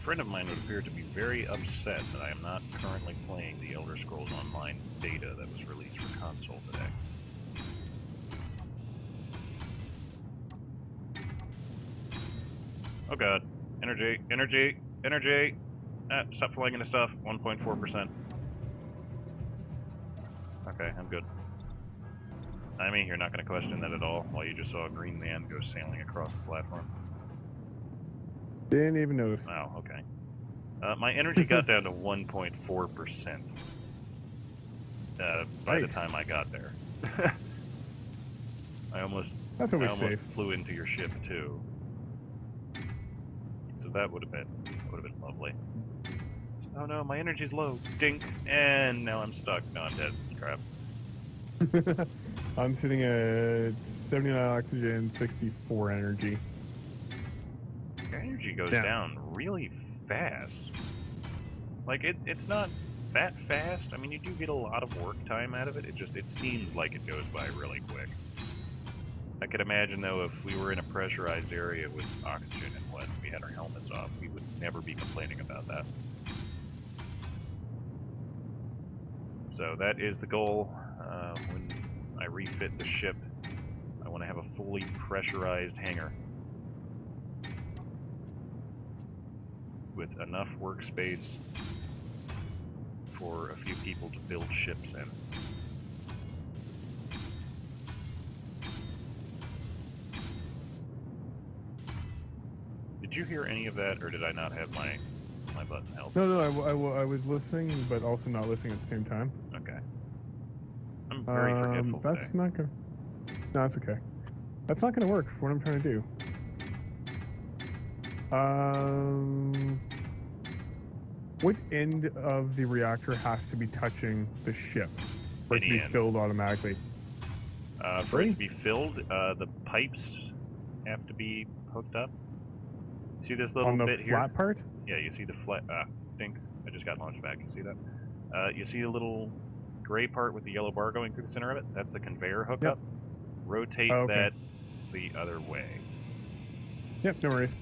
friend of mine would appear to be very upset that I am not currently playing the Elder Scrolls Online beta that was released for console today. Oh god. Energy, energy, energy! Stop flying into stuff. 1.4%. Okay, I'm good. I mean, you're not going to question that at all while you just saw a green man go sailing across the platform. Didn't even notice. Wow, okay. My energy got down to 1.4% by the time I got there. I almost flew into your ship too. So that would have been lovely. Oh no, my energy's low. Dink, and now I'm stuck. No, I'm dead. Crap. I'm sitting at 79 oxygen, 64 energy. Your energy goes down really fast. Like it's not that fast. I mean, you do get a lot of work time out of it. It seems like it goes by really quick. I could imagine though, if we were in a pressurized area with oxygen and when we had our helmets off, we would never be complaining about that. So that is the goal. When I refit the ship, I want to have a fully pressurized hangar with enough workspace for a few people to build ships in. Did you hear any of that, or did I not have my button held? No, I was listening, but also not listening at the same time. Okay. I'm very forgetful That's today. not gonna... No, it's okay. That's not gonna work for what I'm trying to do. What end of the reactor has to be touching the ship for it to be filled automatically? For it to be filled, the pipes have to be hooked up. See this little bit here? On the flat part? Yeah, you see the flat... Dink. I just got launched back. You see that? You see a little gray part with the yellow bar going through the center of it? That's the conveyor hookup. Yep. Rotate that the other way. Yep, no worries.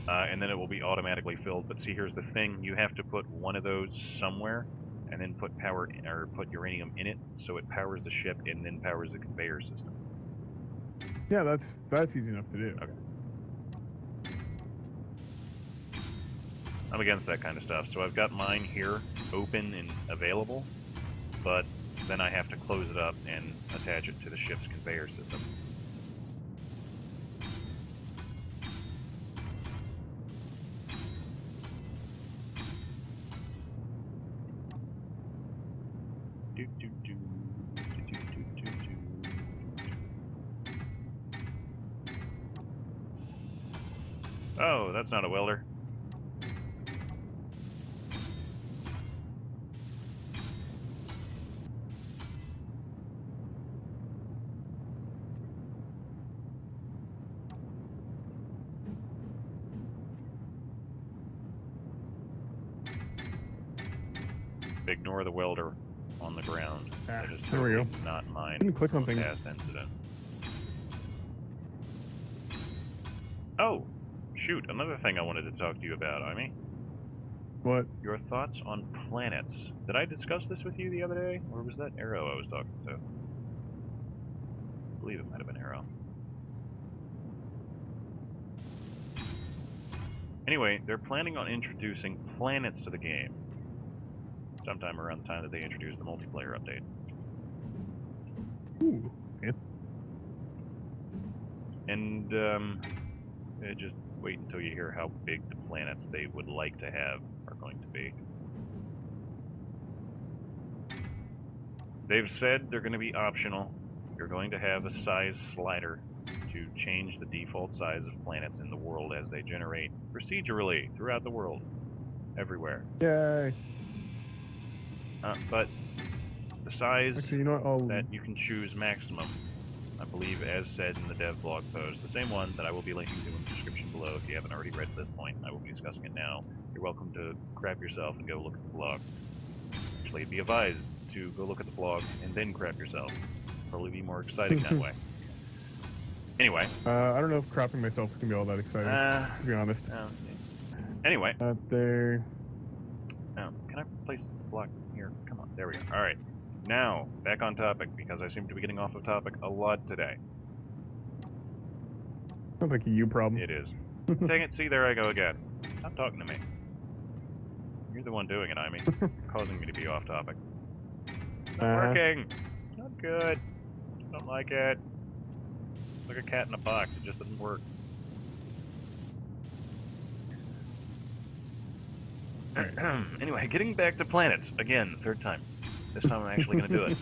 And then it will be automatically filled. But see, here's the thing: you have to put one of those somewhere, and then put put uranium in it, so it powers the ship and then powers the conveyor system. Yeah, that's easy enough to do. Okay. I'm against that kind of stuff, so I've got mine here open and available, but then I have to close it up and attach it to the ship's conveyor system. Oh, that's not a welder. Ignore the welder on the ground. That is totally not mine. Didn't click on things. Past incident. Oh, shoot! Another thing I wanted to talk to you about, Amy. What? Your thoughts on planets. Did I discuss this with you the other day, or was that Arrow I was talking to? I believe it might have been Arrow. Anyway, they're planning on introducing planets to the game sometime around the time that they introduce the multiplayer update. Ooh, yeah. And just wait until you hear how big the planets they would like to have are going to be. They've said they're going to be optional. You're going to have a size slider to change the default size of planets in the world as they generate procedurally throughout the world, everywhere. Yay! But the size Actually, that you can choose maximum, I believe, as said in the dev blog post, the same one that I will be linking to in the description below. If you haven't already read to this point, I will be discussing it now. You're welcome to crap yourself and go look at the blog. Actually, be advised to go look at the blog and then crap yourself. Probably be more exciting that way. Anyway. I don't know if cropping myself can be all that exciting, to be honest. Anyway. There. Oh, can I place the block here? Come on, there we go. Alright. Now, back on topic, because I seem to be getting off of topic a lot today. Sounds like a you problem. It is. Dang it, see, there I go again. Stop talking to me. You're the one doing it, I mean. You're causing me to be off topic. It's not working! It's not good. I don't like it. It's like a cat in a box, it just doesn't work. Anyway, getting back to planets. Again, third time. This time I'm actually going to do it.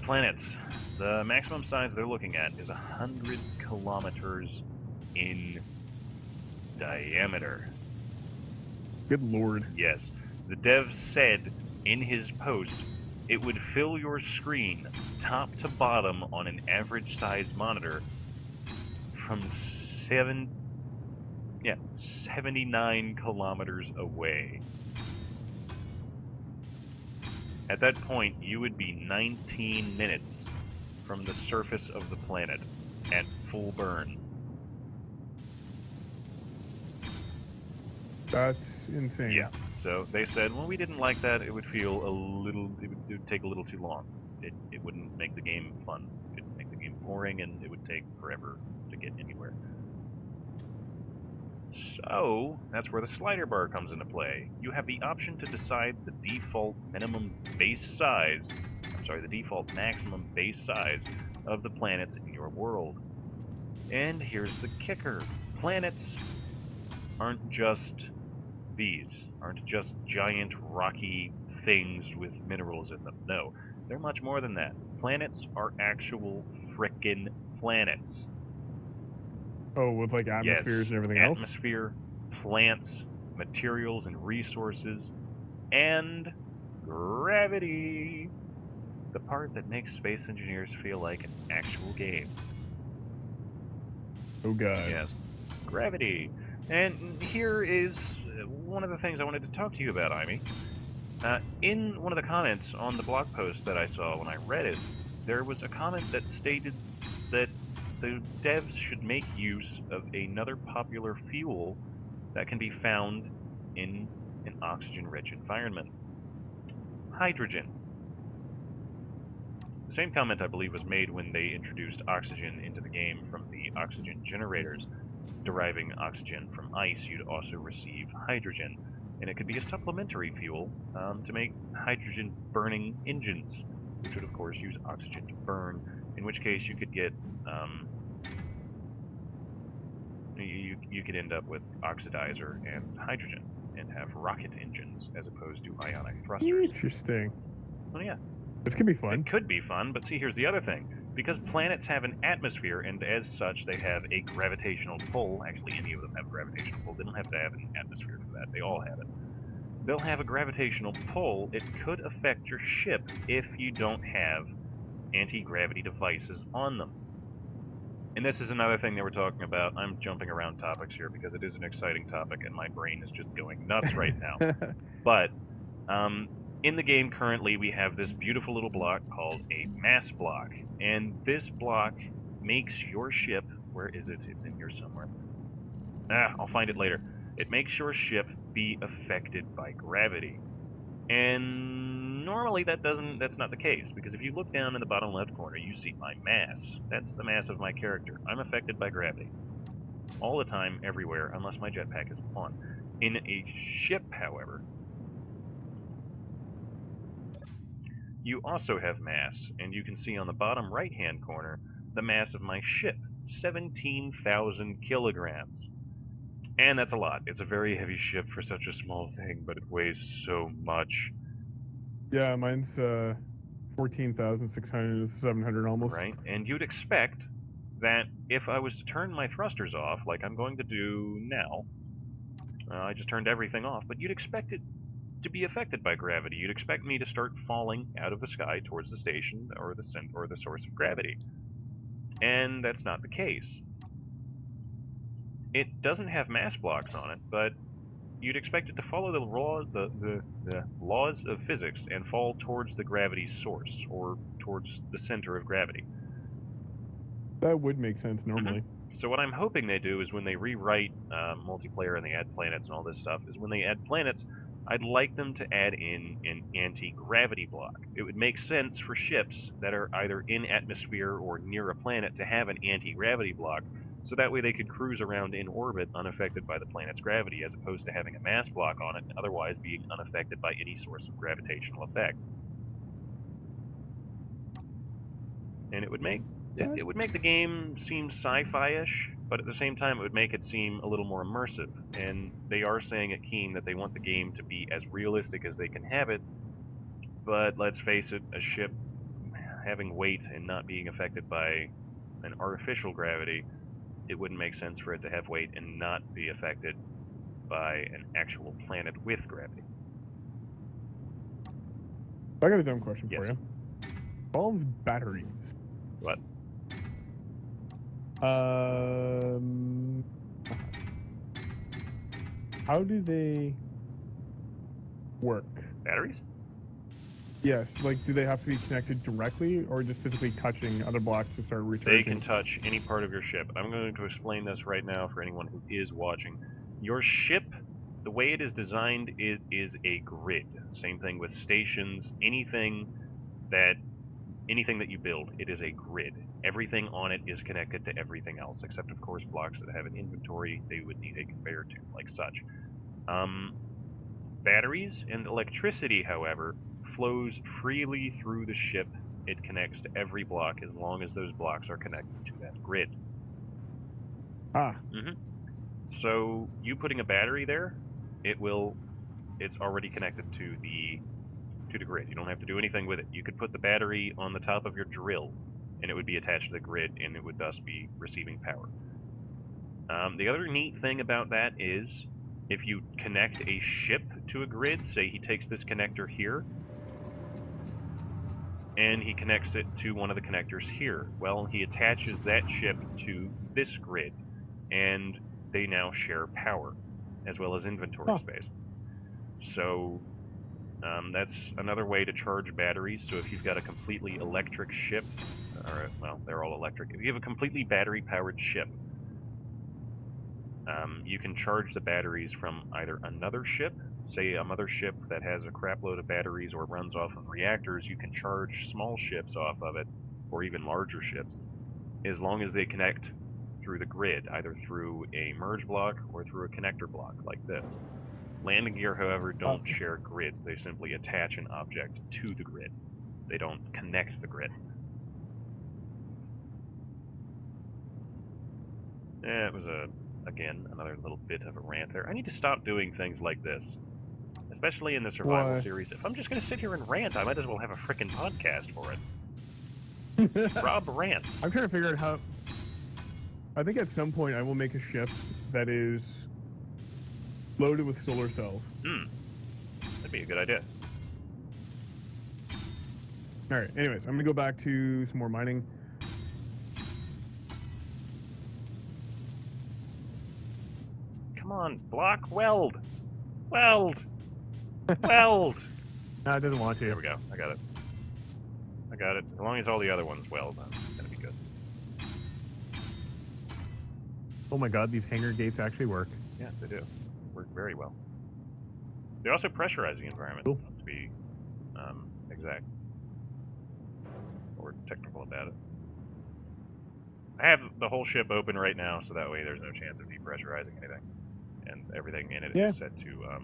Planets. The maximum size they're looking at is 100 kilometers in diameter. Good lord. Yes. The dev said in his post it would fill your screen top to bottom on an average sized monitor from 79 kilometers away. At that point, you would be 19 minutes from the surface of the planet at full burn. That's insane. Yeah. So they said, well, we didn't like that. It would feel it would take a little too long. It wouldn't make the game fun. It'd make the game boring, and it would take forever to get anywhere. So, that's where the slider bar comes into play. You have the option to decide the default maximum base size of the planets in your world. And here's the kicker. Planets aren't just these, aren't just giant rocky things with minerals in them. No, they're much more than that. Planets are actual frickin' planets. Oh, with like atmospheres and everything else? Atmosphere, plants, materials and resources, and gravity. The part that makes space engineers feel like an actual game. Oh god. Yes. Gravity. And here is one of the things I wanted to talk to you about, IMEI. In one of the comments on the blog post that I saw when I read it, there was a comment that stated that the devs should make use of another popular fuel that can be found in an oxygen-rich environment. Hydrogen. The same comment, I believe, was made when they introduced oxygen into the game from the oxygen generators. Deriving oxygen from ice, you'd also receive hydrogen, and it could be a supplementary fuel to make hydrogen-burning engines, which would, of course, use oxygen to burn, in which case you could get you could end up with oxidizer and hydrogen and have rocket engines as opposed to ionic thrusters. Interesting. Well, yeah. This could be fun. It could be fun, but see, here's the other thing. Because planets have an atmosphere, and as such, they have a gravitational pull. Actually, any of them have a gravitational pull. They don't have to have an atmosphere for that. They all have it. They'll have a gravitational pull. It could affect your ship if you don't have anti-gravity devices on them. And this is another thing they were talking about. I'm jumping around topics here because it is an exciting topic, and my brain is just going nuts right now. But in the game currently, we have this beautiful little block called a mass block. And this block makes your ship... Where is it? It's in here somewhere. I'll find it later. It makes your ship be affected by gravity. And normally that's not the case, because if you look down in the bottom left corner, you see my mass. That's the mass of my character. I'm affected by gravity. All the time, everywhere, unless my jetpack is on. In a ship, however, you also have mass, and you can see on the bottom right-hand corner the mass of my ship, 17,000 kilograms. And that's a lot. It's a very heavy ship for such a small thing, but it weighs so much. Yeah, mine's 14,600, 700 almost. Right, and you'd expect that if I was to turn my thrusters off, like I'm going to do now, I just turned everything off, but you'd expect it to be affected by gravity. You'd expect me to start falling out of the sky towards the station or the source of gravity. And that's not the case. It doesn't have mass blocks on it, but you'd expect it to follow the laws of physics and fall towards the gravity source, or towards the center of gravity. That would make sense normally. So what I'm hoping they do is when they rewrite multiplayer and they add planets and all this stuff, is when they add planets, I'd like them to add in an anti-gravity block. It would make sense for ships that are either in atmosphere or near a planet to have an anti-gravity block, so that way they could cruise around in orbit unaffected by the planet's gravity, as opposed to having a mass block on it and otherwise being unaffected by any source of gravitational effect. And it would make the game seem sci-fi-ish, but at the same time it would make it seem a little more immersive. And they are saying at Keen that they want the game to be as realistic as they can have it, but let's face it, a ship having weight and not being affected by an artificial gravity, it wouldn't make sense for it to have weight and not be affected by an actual planet with gravity. I got a dumb question Yes. for you. Involves batteries. What? How do they work? Batteries? Yes, like do they have to be connected directly or just physically touching other blocks to start recharging? They can touch any part of your ship. I'm going to explain this right now for anyone who is watching. Your ship, the way it is designed, it is a grid. Same thing with stations, anything that you build, it is a grid. Everything on it is connected to everything else, except of course blocks that have an inventory, they would need a conveyor to, like such. Batteries and electricity, however, flows freely through the ship. It connects to every block as long as those blocks are connected to that grid. So you putting a battery there, it's already connected to the grid. You don't have to do anything with it. You could put the battery on the top of your drill, and it would be attached to the grid, and it would thus be receiving power. The other neat thing about that is, if you connect a ship to a grid, say he takes this connector here, and he connects it to one of the connectors here. Well, he attaches that ship to this grid, and they now share power, as well as inventory space. So that's another way to charge batteries. So if you've got a completely electric ship, or, well, they're all electric. If you have a completely battery-powered ship, you can charge the batteries from either another ship, say a mothership that has a crap load of batteries or runs off of reactors. You can charge small ships off of it, or even larger ships, as long as they connect through the grid, either through a merge block or through a connector block like this. Landing gear, however, don't share grids. They simply attach an object to the grid. They don't connect the grid. It was again, another little bit of a rant there. I need to stop doing things like this, especially in the survival series. If I'm just going to sit here and rant, I might as well have a frickin' podcast for it. Rob rants. I'm trying to figure out how... I think at some point I will make a ship that is loaded with solar cells. That'd be a good idea. Alright, anyways, I'm going to go back to some more mining. Come on, block, weld! Weld! Weld! No, it doesn't want to. There we go. I got it. I got it. As long as all the other ones weld, I'm gonna be good. Oh my god, these hangar gates actually work. Yes, they do. Work very well. They also pressurize the environment, to be exact. Or technical about it. I have the whole ship open right now, so that way there's no chance of depressurizing anything. And everything in it is set to,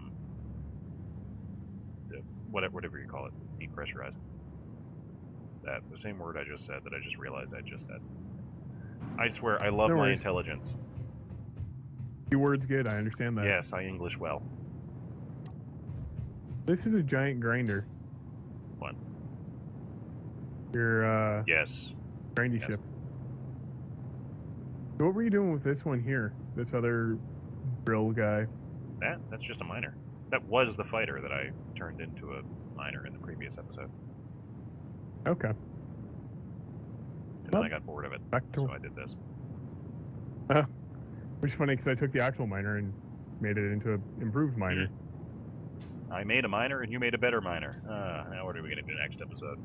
whatever you call it, depressurize. The same word I just said that I just realized I just said. I swear, I love my intelligence. Your word's good, I understand that. Yes, I English well. This is a giant grinder. What? Your, yes. grindy ship. So what were you doing with this one here? This other drill guy? That's just a miner. That was the fighter that I turned into a miner in the previous episode. Okay. And then I got bored of it, so I did this. Which is funny because I took the actual miner and made it into an improved miner. I made a miner and you made a better miner. Now what are we going to do next episode?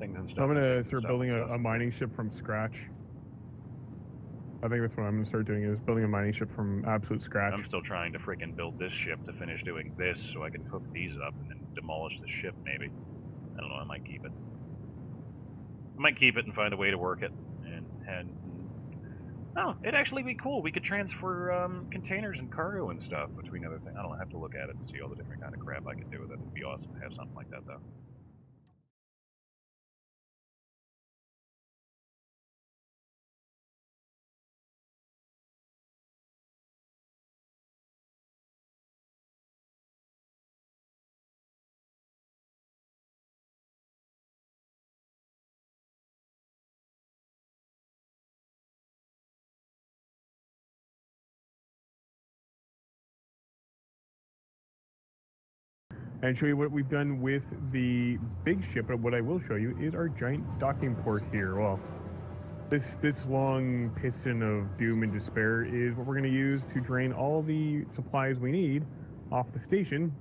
things and stuff. I'm gonna and start stuff building and a stuff. mining ship from scratch. I think that's what I'm gonna start doing, is building a mining ship from absolute scratch. I'm still trying to freaking build this ship to finish doing this so I can hook these up and then demolish the ship, maybe. I don't know, I might keep it. I might keep it and find a way to work it. And oh, it'd actually be cool. We could transfer containers and cargo and stuff between other things. I don't know, I have to look at it and see all the different kind of crap I can do with it. It'd be awesome to have something like that, though. And show you what we've done with the big ship. But what I will show you is our giant docking port here. Well, this long piston of doom and despair is what we're going to use to drain all the supplies we need off the station.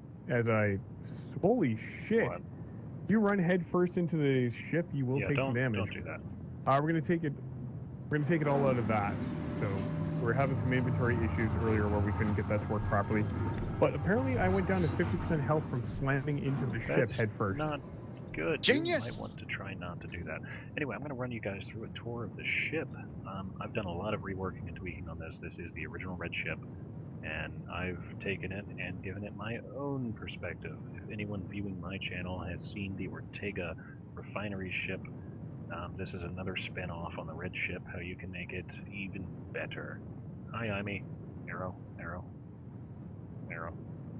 Holy shit! What? If you run head first into the ship, you will take some damage. Don't do that. We're gonna take it. We're gonna take it all out of that. So we're having some inventory issues earlier where we couldn't get that to work properly. But apparently, I went down to 50% health from slamming into the ship That's head first. Not good. Genius! You might want to try not to do that. Anyway, I'm going to run you guys through a tour of the ship. I've done a lot of reworking and tweaking on this. This is the original red ship, and I've taken it and given it my own perspective. If anyone viewing my channel has seen the Ortega refinery ship, this is another spin-off on the red ship, how you can make it even better. Hi, IMEI. Arrow.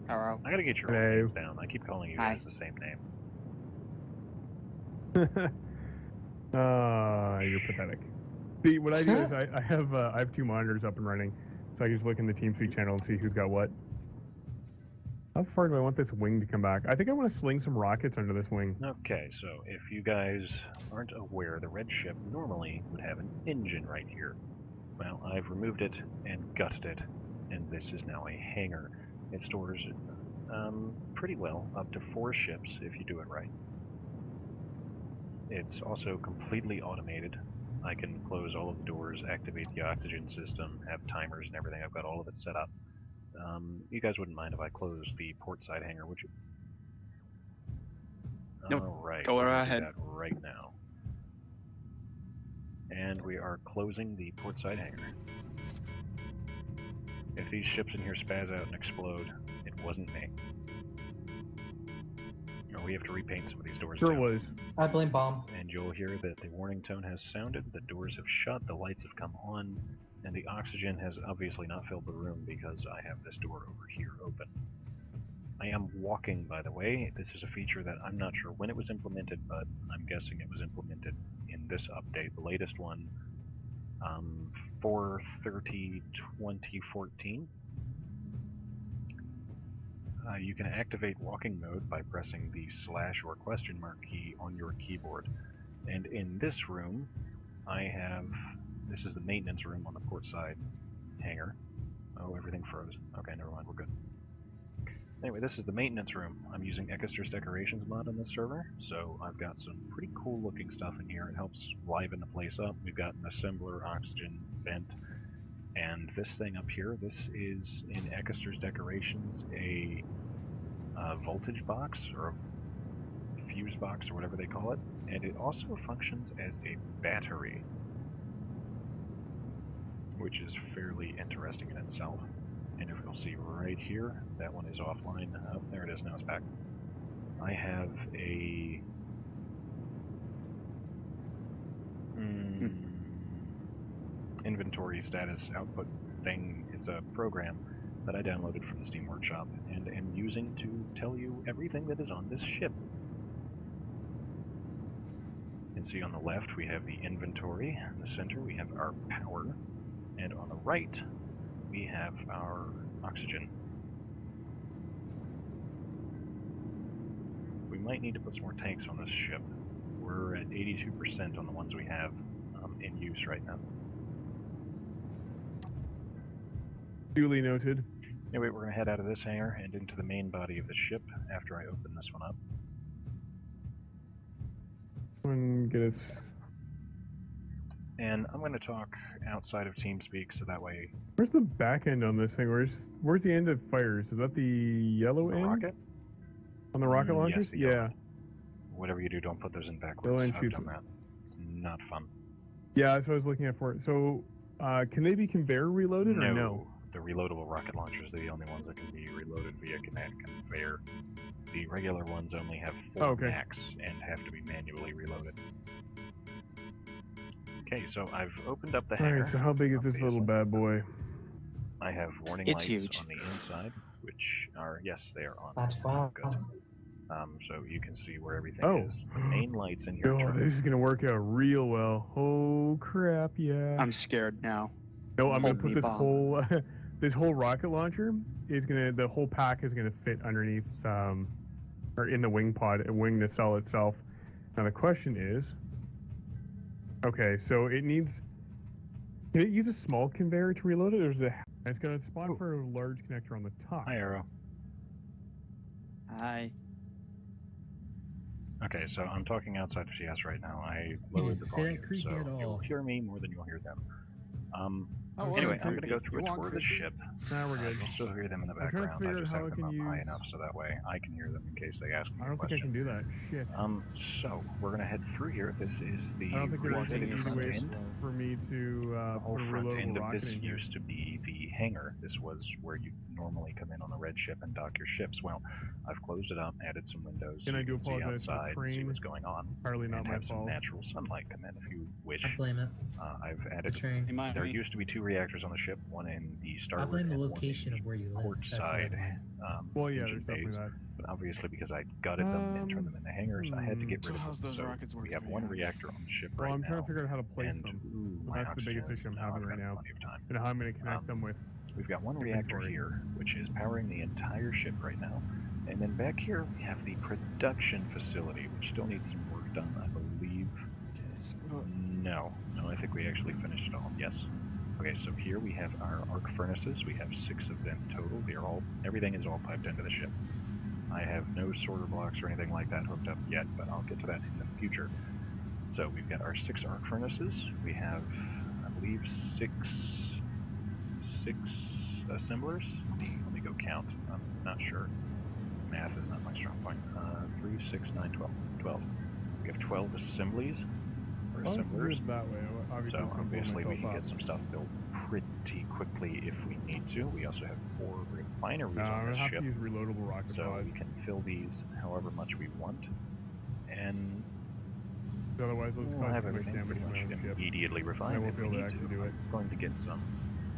Hello. I gotta get your Hello. names down. I keep calling you Hi. guys the same name. You're pathetic. See, what I do is I have two monitors up and running, so I can just look in the TeamSpeak channel and see who's got what. How far do I want this wing to come back? I think I want to sling some rockets under this wing. Okay, so if you guys aren't aware, the red ship normally would have an engine right here. Well, I've removed it and gutted it, and this is now a hangar. It stores pretty well, up to 4 ships if you do it right. It's also completely automated. I can close all of the doors, activate the oxygen system, have timers and everything. I've got all of it set up. You guys wouldn't mind if I closed the port side hangar, would you? Nope. Alright, Go we're gonna ahead. do that right now. And we are closing the port side hangar. If these ships in here spaz out and explode, it wasn't me. No, we have to repaint some of these doors Sure too. was. I blame bomb. And you'll hear that the warning tone has sounded, the doors have shut, the lights have come on, and the oxygen has obviously not filled the room because I have this door over here open. I am walking, by the way. This is a feature that I'm not sure when it was implemented, but I'm guessing it was implemented in this update, the latest one, 4/30/2014. You can activate walking mode by pressing the / or question mark key on your keyboard. And in this room, this is the maintenance room on the port side hangar. Oh, everything froze. Okay, never mind, we're good. Anyway, this is the maintenance room. I'm using Echester's Decorations mod on this server, so I've got some pretty cool looking stuff in here. It helps liven the place up. We've got an assembler, oxygen vent, and this thing up here, this is in Echester's Decorations a voltage box, or a fuse box, or whatever they call it, and it also functions as a battery, which is fairly interesting in itself. And if you'll see right here, that one is offline. Oh, there it is, now it's back. I have a inventory status output thing. It's a program that I downloaded from the Steam Workshop and am using to tell you everything that is on this ship. You can see on the left we have the inventory, in the center we have our power, and on the right we have our oxygen. We might need to put some more tanks on this ship. We're at 82% on the ones we have in use right now. Duly noted. Anyway, we're going to head out of this hangar and into the main body of the ship after I open this one up. And get us. And I'm going to talk outside of TeamSpeak so that way. Where's the back end on this thing? Where's the end that fires? Is that the yellow The end? rocket? On the rocket Yes, launchers? the yellow Yeah. end. Whatever you do, don't put those in backwards. Yellow end I've shoots done it. that. It's not fun. Yeah, that's what I was looking at for it. So, can they be conveyor reloaded or no? The reloadable rocket launchers are the only ones that can be reloaded via command conveyor. The regular ones only have 4 max and have to be manually reloaded. Okay, so I've opened up the hangar. Alright, so how big is this little bad boy? I have warning It's lights huge. on the inside, which are, yes, they are on. That's fine. Good. So you can see where everything Oh. is. The main lights in here Oh, turn. this is gonna work out real well. Oh crap, yeah. I'm scared now. No, I'm gonna Hold put me, this Bob. whole this whole rocket launcher is gonna the whole pack is gonna fit underneath or in the wing pod, wing the cell itself. Now the question is, okay, so it needs. Can it use a small conveyor to reload it, or is it? It's got a spot for a large connector on the top. Hi, Arrow. Hi. Okay, so I'm talking outside of CS right now. I lowered the say that volume, creepy so at all. you'll hear me more than you'll hear them. Oh, Anyway, wasn't I'm going to go creepy. through You a want tour of the creepy? ship. Nah, we're good. You'll still hear them in the I'm trying to background. figure I out just how have I them can up high use- enough so that way I can hear them in case they ask me I a don't think I can question. do that. Shit. So we're going to head through here. This is the I don't think there's Rocket any is easy front way end. for me to The whole put a front reloadable end of rocket this in here. used to be the hangar. This was where you normally come in on a red ship and dock your ships. Well, I've closed it up, added some windows so And I you do can see apologize for the outside and see train. what's going on, Partly not and my have some fault. natural sunlight come in if you wish. I blame it. I've The added. train. Hey, There Mike. used to be 2 reactors on the ship, one in the I starboard blame the and one in location the of where you live. port That's what I side. blame. Well, yeah, engine there's definitely bays. that. But obviously, because I gutted them and turned them into hangars, I had to get So rid of how's them. those So rockets we working have for 1 you? reactor on the ship Well, right I'm now. trying to figure out how to place And them. ooh, But my that's the biggest oxygen is- issue I'm no, having I've right got now. plenty of time. And how I'm going to connect them with. We've got 1 reactor inventory. here, which is powering the entire ship right now. And then back here, we have the production facility, which still needs some work done, I believe. Yes. No, I think we actually finished it all. Yes. Okay, so here we have our arc furnaces. We have 6 of them total. Everything is all piped into the ship. I have no sorter blocks or anything like that hooked up yet, but I'll get to that in the future. So we've got our 6 arc furnaces. We have, I believe, six assemblers. Let me go count. I'm not sure. Math is not my strong point. 3, 6, 9, 12. 12. We have 12 assemblies or Well, let's do assemblers. it that way. Obviously, So it's going to blow obviously we myself can up. get some stuff built pretty quickly if we need to. We also have 4 refineries I'm on going this to have ship, to use reloadable rocket so pods. we can fill these however much we want, and Otherwise, let's we'll cause have too much everything damage pretty to my much own ship. immediately I refined won't if be we able to need actually to. do it. I'm going to get some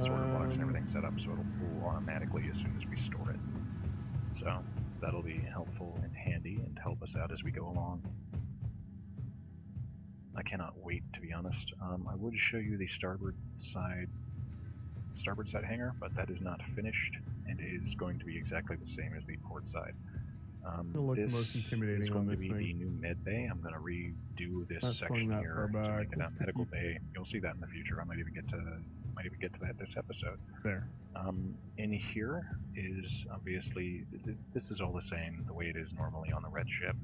sorter blocks and everything set up so it'll pull automatically as soon as we store it. So that'll be helpful and handy and help us out as we go along. I cannot wait, to be honest. I would show you the starboard side hangar, but that is not finished and is going to be exactly the same as the port side. Gonna look the This most intimidating is on going to this be thing. the new med bay. I'm going to redo this Not swung section that here far to back. make it a Let's medical keep- bay. You'll see that in the future. I might even get to that this episode. There. In here is obviously this is all the same the way it is normally on the red ship.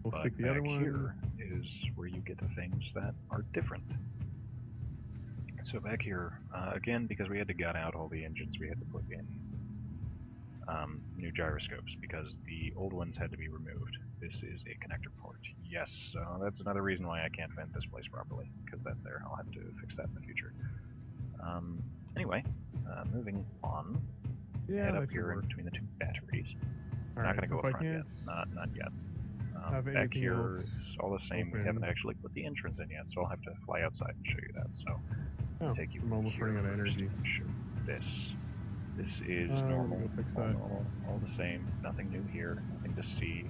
We'll But stick the back other one. here is where you get to things that are different. So back here, again, because we had to gut out all the engines, we had to put in new gyroscopes because the old ones had to be removed. This is a connector port. Yes, so that's another reason why I can't vent this place properly, because that's there. I'll have to fix that in the future. Anyway, moving on. Yeah, Head that up should here in work. between the 2 batteries. All Not right, going to so go if up I front yet. can't Not yet. have Back anything here else is all the same. We open. haven't actually put the entrance in yet, so I'll have to fly outside and show you that. So Oh, take you I'm almost here running out of first energy. and show this. This is Let me normal, go fix that. all the same. Nothing new here. Nothing to see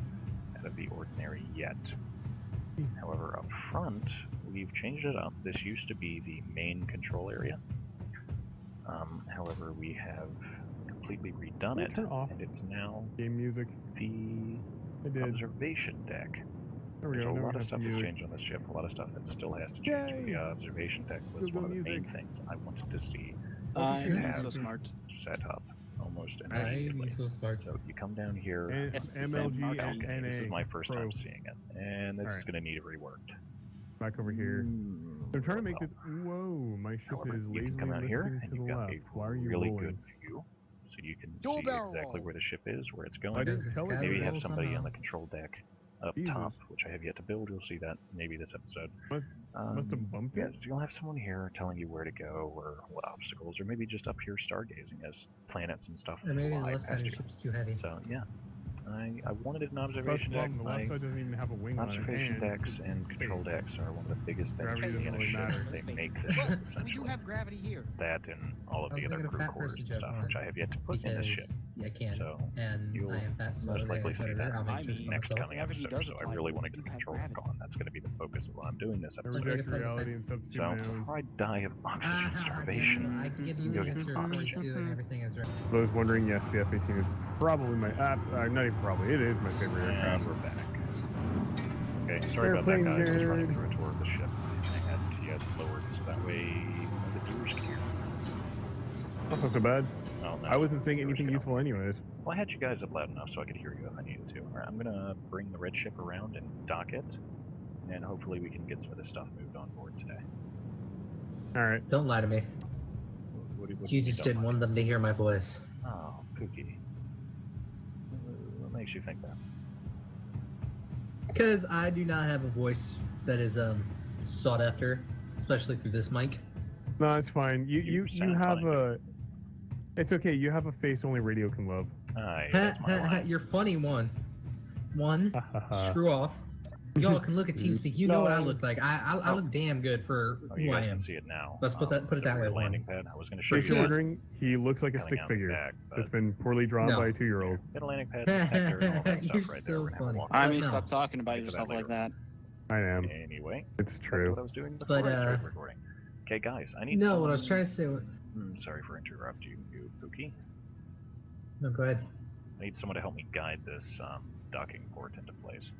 out of the ordinary yet. However, up front, we've changed it up. This used to be the main control area. However, we have completely redone it, Turn off and it's now game music. the I did. observation deck. There we There's go. a now we lot of have stuff the that's music. changed on this ship, a lot of stuff that still has to change. But Yay! the observation deck was Go one of the main music. things I wanted to see I'm have so smart. set up almost I'm immediately. so smart. So you come down here. And Yes, MLG Marky. Okay, this is NA my first Pro. time seeing it, and this is Alright. going to need reworked. Back over here. I'm trying to make this. Whoa, my ship However, is you can come lazily out here, listing and to the you've got left. a Why are you really rolling? good view, so you can Dual see barrel exactly roll. where the ship is, where it's I going. didn't tell it Maybe to. have roll somebody on somehow. the control deck up Jesus. top, which I have yet to build. You'll see that maybe this episode. Must have bumped Yeah, it. you'll have someone here telling you where to go or what obstacles, or maybe just up here stargazing as planets and stuff Or maybe the fly left side past of you. your ship's too heavy. So yeah, I wanted an That's observation the deck. problem. The left My side doesn't even have a wing on it. observation And decks it's and space. control decks are one of the biggest things Gravity in doesn't a really ship. matter. They Space. make the ship But we do essentially. have gravity here. That and all of I was the other thinking of crew fat quarters versus and stuff, which I have yet to put in this ship. Yeah, I can. So And you'll I am fat, so most likely see whatever, that I'll make I choices mean, for next myself. coming Gravity episode. does So I apply, really you want to get do the have control gravity. deck on. That's going to be the focus of what I'm doing this I episode. reject Fine. reality and substitute So my own. before I die of oxygen Damn it, starvation, I can get you you can go the get some answer according oxygen. to and everything is right. For those wondering, yes, the F-18 is probably my. Not even probably. It is my favorite And aircraft. we're back. Okay, sorry about that, Airplane guys. I was running nerd. through a tour of the ship. I had TS lowered so that way the doors can hear. That's not so bad. Oh, I wasn't saying doors anything can useful anyways. Well, I had you guys up loud enough so I could hear you if I needed to. Alright, I'm gonna bring the red ship around and dock it, and hopefully we can get some of this stuff moved on board today. Alright. Don't lie to me. What You just don't didn't like? want them to hear my voice. Oh, Pookie. What makes you think that? Because I do not have a voice that is sought after, especially through this mic. No, it's fine. You sound have fine, a. It's okay. You have a face only radio can love. Aye, that's my line. You're funny one. Uh, Screw off. Y'all can look at TeamSpeak. You know what I No. look like. I look damn good for Oh, who you I guys am. can see it now. Let's put it that over way, the one. landing pad. I was going to show For you you're that wondering, he looks like a coming stick out the figure back, that's but been poorly drawn No. by a 2-year-old. get a landing pad, detector, and all that stuff You're right there. so We're gonna have a funny. walk. I mean, No. stop talking about Get to that yourself like later. that. I am. Anyway, It's that's true. what I was doing before But, I started recording. Okay, guys, I need No, someone... what I was trying to say. sorry for interrupting you, Pookie. No, go ahead. I need someone to help me guide this docking port into place.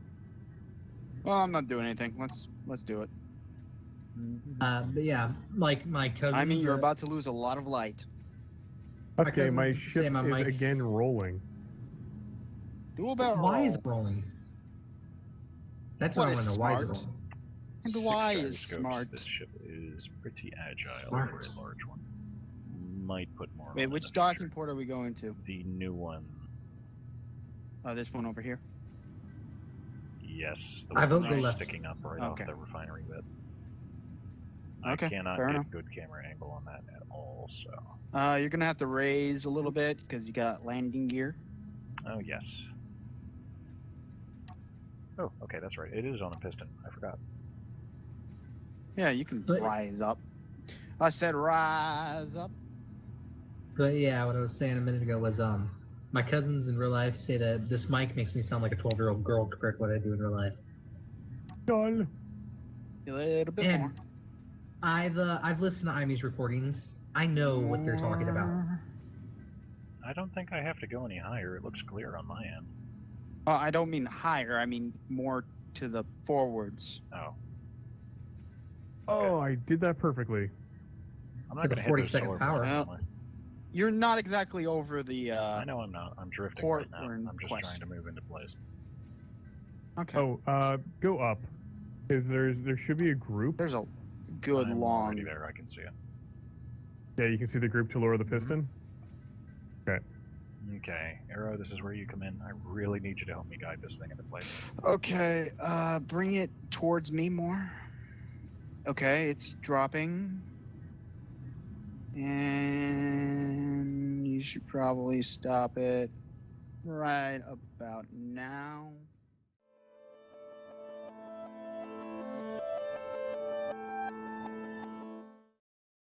Well, I'm not doing anything. Let's do it. But yeah, like my cousin. I mean, you're about to lose a lot of light. Okay, cousins my used to say ship my is mic- again rolling. Dual barrel. Why is roll. it rolling? That's What what I is want to know. Why is it smart? rolling? And 6 why is gyroscopes. smart? This ship is pretty agile Smart. for a large one. Might put more Wait, on in which the docking future. port are we going to? The new one. This one over here. Yes, the I one vote that's go just left. sticking up right Okay. off the refinery bit. Okay, I cannot fair get enough. good camera angle on that at all, so... You're gonna have to raise a little bit because you got landing gear. Oh, yes. Oh, okay, that's right. It is on a piston. I forgot. Yeah, you can But- rise up. I said rise up. But yeah, what I was saying a minute ago was my cousins in real life say that this mic makes me sound like a 12-year-old girl compared to what I do in real life. Done. A little bit And more. I've listened to IMEI's recordings. I know what they're talking about. I don't think I have to go any higher. It looks clear on my end. I don't mean higher. I mean more to the forwards. Oh. Oh, I did that perfectly. I'm not For the going to hit those 40-second solar power. panels, Well, am You're not exactly over the. I know I'm not. I'm drifting port right now. we're in I'm just trying to move into place. Okay. Oh, go up. Because there should be a group. There's a good I'm long. already there. I can see it. Yeah, you can see the group to lower the piston. Okay, Arrow, this is where you come in. I really need you to help me guide this thing into place. Okay. Bring it towards me more. Okay, it's dropping. And you should probably stop it right about now.